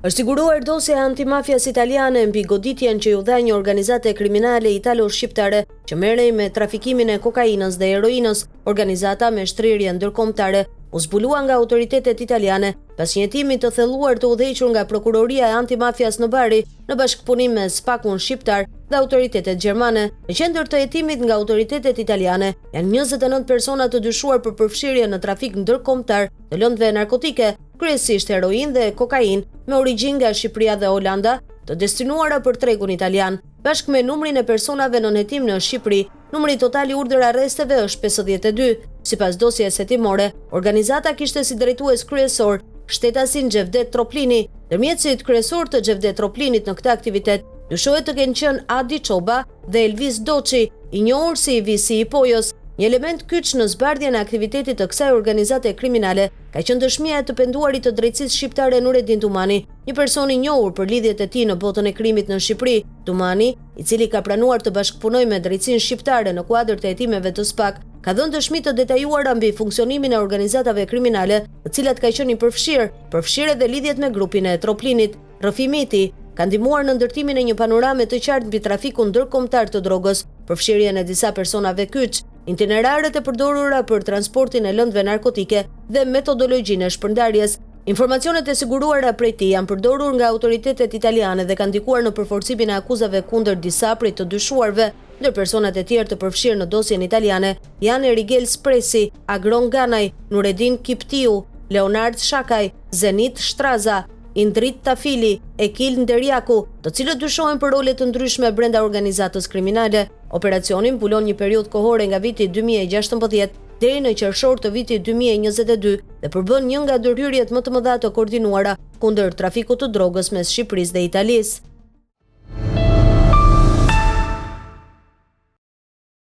Është siguruar dosja antimafias italiane mbi goditjen që ju dha një organizate kriminale italo-shqiptare që merrej me trafikimin e kokainës dhe heroinës. Organizata me shtrirje ndërkombëtare u zbulua nga autoritetet italiane pas një hetimi të thelluar të udhëhequr nga Prokuroria e Antimafias në Bari në bashkëpunim me Spakun shqiptar dhe autoritetet gjermane. Në qendër të hetimit nga autoritetet italiane janë 29 persona të dyshuar për përfshirje në trafik ndërkombëtar të lëndëve narkotike, kryesisht heroin dhe kokain me origjinë nga Shqipëria dhe Holanda, të destinuara për tregun italian. Bashkë me numrin e personave në hetim në Shqipëri, numri total i urdhër arresteve është 52. Sipas dosjes hetimore, organizata kishte si drejtues kryesor shtetasin Xhevdet Troplini. Ndërmjetësit kryesor të Xhevdet Troplinit në këtë aktivitet dyshohet të kenë qenë Adi Çoba dhe Elvis Doçi, i njohur si Visi i Pojos. Një element kyç në zbardhjen e aktivitetit të kësaj organizate kriminale ka qenë dëshmia e të penduarit të drejtësisë shqiptare Nureddin Tumani, një person i njohur për lidhjet e tij në botën e krimit në Shqipëri. Tumani, i cili ka pranuar të bashkëpunojë me drejtsinë shqiptare në kuadër të hetimeve të SPAK, ka dhënë dëshmi të detajuara mbi funksionimin e organizatave kriminale, të cilat ka qenë i përfshirë edhe lidhjet me grupin e Troplinit. Rrëfimi i tij ka ndihmuar në ndërtimin e një panorame të qartë mbi trafikun ndërkombëtar të drogës, përfshirjen e disa personave kyç, itinerarët e përdorura për transportin e lëndëve narkotike dhe metodologjinë e shpërndarjes. Informacionet e siguruara prej tij janë përdorur nga autoritetet italiane dhe kanë ndikuar në përforcimin e akuzave kundër disa prej të dyshuarve. Ndër personat e tjerë të përfshirë në dosjen italiane janë Rigel Spresi, Agron Ganaj, Nureddin Kiptiu, Leonard Shakaj, Zenit Shtraza, Indrit Tafili, Ekil Nderjaku, të cilët dyshohen për role të ndryshme brenda organizatës kriminale. Operacioni mbulon një periudhë kohore nga viti 2016 deri në qershor të vitit 2022 dhe përbën një nga ndërhyrjet më të mëdha të koordinuara kundër trafikut të drogës mes Shqipërisë dhe Italisë.